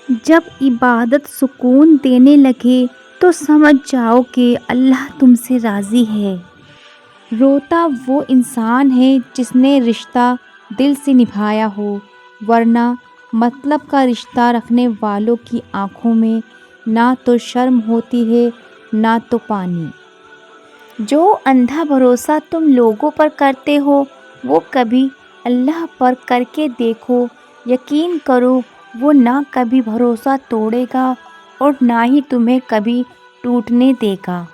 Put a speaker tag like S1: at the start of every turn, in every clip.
S1: جب عبادت سکون دینے لگے تو سمجھ جاؤ کہ اللہ تم سے راضی ہے۔ روتا وہ انسان ہے جس نے رشتہ دل سے نبھایا ہو، ورنہ مطلب کا رشتہ رکھنے والوں کی آنکھوں میں نہ تو شرم ہوتی ہے نہ تو پانی۔ جو اندھا بھروسہ تم لوگوں پر کرتے ہو وہ کبھی اللہ پر کر کے دیکھو، یقین کرو وہ نہ کبھی بھروسہ توڑے گا اور نہ ہی تمہیں کبھی ٹوٹنے دے گا۔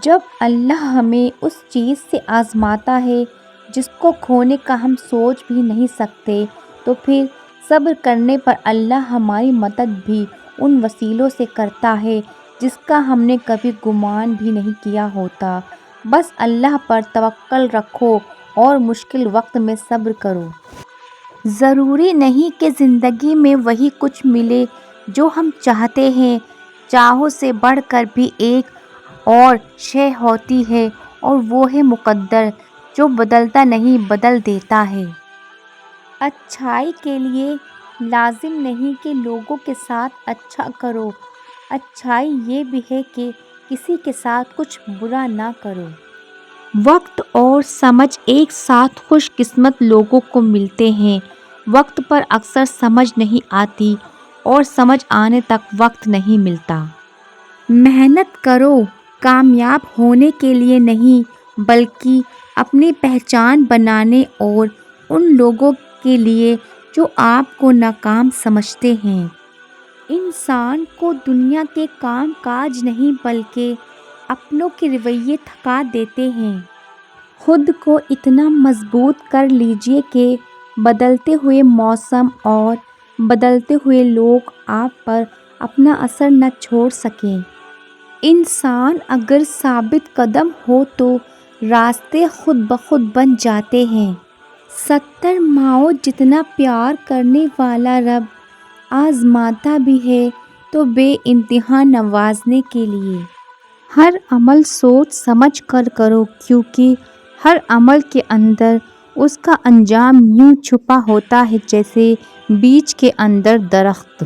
S1: جب اللہ ہمیں اس چیز سے آزماتا ہے جس کو کھونے کا ہم سوچ بھی نہیں سکتے، تو پھر صبر کرنے پر اللہ ہماری مدد بھی ان وسیلوں سے کرتا ہے جس کا ہم نے کبھی گمان بھی نہیں کیا ہوتا۔ بس اللہ پر توکل رکھو اور مشکل وقت میں صبر کرو۔ ضروری نہیں کہ زندگی میں وہی کچھ ملے جو ہم چاہتے ہیں، چاہوں سے بڑھ کر بھی ایک اور شے ہوتی ہے اور وہ ہے مقدر، جو بدلتا نہیں بدل دیتا ہے۔ اچھائی کے لیے لازم نہیں کہ لوگوں کے ساتھ اچھا کرو، اچھائی یہ بھی ہے کہ کسی کے ساتھ کچھ برا نہ کرو۔ وقت اور سمجھ ایک ساتھ خوش قسمت لوگوں کو ملتے ہیں۔ وقت پر اکثر سمجھ نہیں آتی اور سمجھ آنے تک وقت نہیں ملتا۔ محنت کرو کامیاب ہونے کے لیے نہیں، بلکہ اپنی پہچان بنانے اور ان لوگوں کے لیے جو آپ کو ناکام سمجھتے ہیں۔ انسان کو دنیا کے کام کاج نہیں بلکہ اپنوں کے رویے تھکا دیتے ہیں۔ خود کو اتنا مضبوط کر لیجئے کہ بدلتے ہوئے موسم اور بدلتے ہوئے لوگ آپ پر اپنا اثر نہ چھوڑ سکیں۔ انسان اگر ثابت قدم ہو تو راستے خود بخود بن جاتے ہیں۔ 70 ماؤں جتنا پیار کرنے والا رب آزماتا بھی ہے تو بے انتہا نوازنے کے لیے۔ ہر عمل سوچ سمجھ کر کرو، کیونکہ ہر عمل کے اندر اس کا انجام یوں چھپا ہوتا ہے جیسے بیج کے اندر درخت۔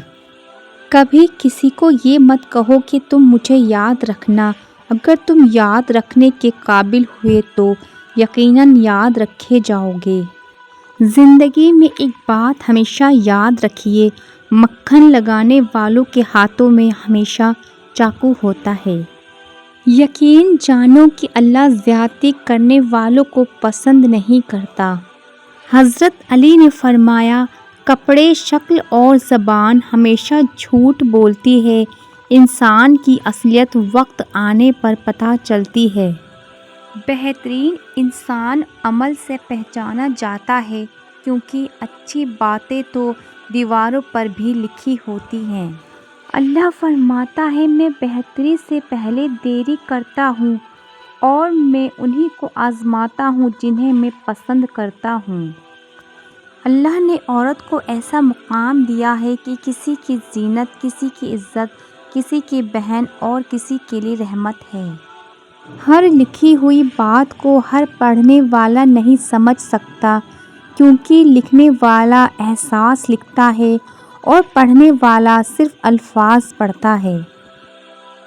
S1: کبھی کسی کو یہ مت کہو کہ تم مجھے یاد رکھنا، اگر تم یاد رکھنے کے قابل ہوئے تو یقیناً یاد رکھے جاؤ گے۔ زندگی میں ایک بات ہمیشہ یاد رکھیے، مکھن لگانے والوں کے ہاتھوں میں ہمیشہ چاقو ہوتا ہے۔ یقین جانو کہ اللہ زیادتی کرنے والوں کو پسند نہیں کرتا۔ حضرت علی نے فرمایا، کپڑے، شکل اور زبان ہمیشہ جھوٹ بولتی ہے، انسان کی اصلیت وقت آنے پر پتہ چلتی ہے۔ بہترین انسان عمل سے پہچانا جاتا ہے، کیونکہ اچھی باتیں تو دیواروں پر بھی لکھی ہوتی ہیں۔ اللہ فرماتا ہے، میں بہتری سے پہلے دیری کرتا ہوں اور میں انہی کو آزماتا ہوں جنہیں میں پسند کرتا ہوں۔ اللہ نے عورت کو ایسا مقام دیا ہے کہ کسی کی زینت، کسی کی عزت، کسی کی بہن اور کسی کے لیے رحمت ہے۔ ہر لکھی ہوئی بات کو ہر پڑھنے والا نہیں سمجھ سکتا، کیونکہ لکھنے والا احساس لکھتا ہے اور پڑھنے والا صرف الفاظ پڑھتا ہے۔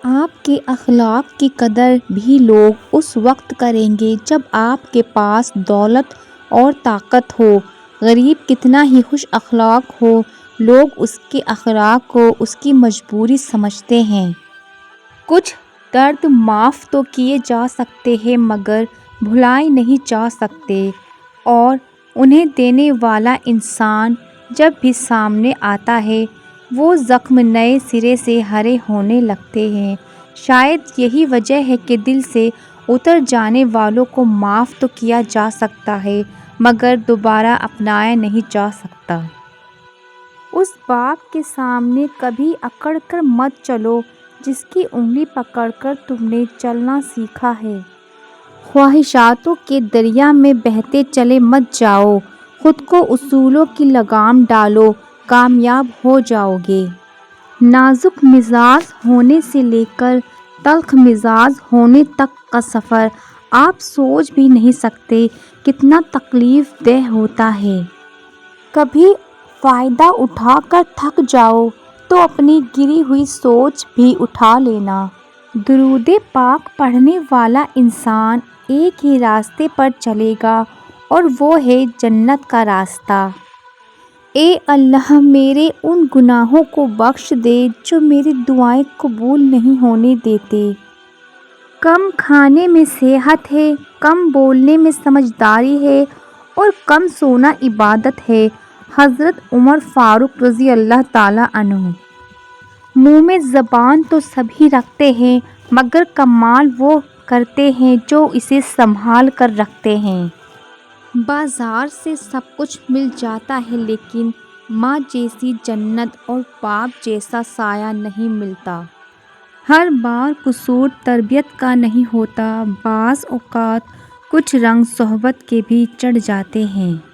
S1: آپ کے اخلاق کی قدر بھی لوگ اس وقت کریں گے جب آپ کے پاس دولت اور طاقت ہو۔ غریب کتنا ہی خوش اخلاق ہو، لوگ اس کے اخلاق کو اس کی مجبوری سمجھتے ہیں۔ کچھ درد معاف تو کیے جا سکتے ہیں مگر بھلائے نہیں جا سکتے، اور انہیں دینے والا انسان جب بھی سامنے آتا ہے وہ زخم نئے سرے سے ہرے ہونے لگتے ہیں۔ شاید یہی وجہ ہے کہ دل سے اتر جانے والوں کو معاف تو کیا جا سکتا ہے مگر دوبارہ اپنایا نہیں جا سکتا۔ اس باپ کے سامنے کبھی اکڑ کر مت چلو جس کی انگلی پکڑ کر تم نے چلنا سیکھا ہے۔ خواہشاتوں کے دریا میں بہتے چلے مت جاؤ، خود کو اصولوں کی لگام ڈالو، کامیاب ہو جاؤ گے۔ نازک مزاج ہونے سے لے کر تلخ مزاج ہونے تک کا سفر آپ سوچ بھی نہیں سکتے کتنا تکلیف دہ ہوتا ہے۔ کبھی فائدہ اٹھا کر تھک جاؤ تو تو اپنی گری ہوئی سوچ بھی اٹھا لینا۔ درود پاک پڑھنے والا انسان ایک ہی راستے پر چلے گا اور وہ ہے جنت کا راستہ۔ اے اللہ میرے ان گناہوں کو بخش دے جو میری دعائیں قبول نہیں ہونے دیتے۔ کم کھانے میں صحت ہے، کم بولنے میں سمجھداری ہے اور کم سونا عبادت ہے۔ حضرت عمر فاروق رضی اللہ تعالیٰ عنہ۔ منہ میں زبان تو سبھی رکھتے ہیں مگر کمال وہ کرتے ہیں جو اسے سنبھال کر رکھتے ہیں۔ بازار سے سب کچھ مل جاتا ہے لیکن ماں جیسی جنت اور باپ جیسا سایہ نہیں ملتا۔ ہر بار قصور تربیت کا نہیں ہوتا، بعض اوقات کچھ رنگ صحبت کے بھی چڑھ جاتے ہیں۔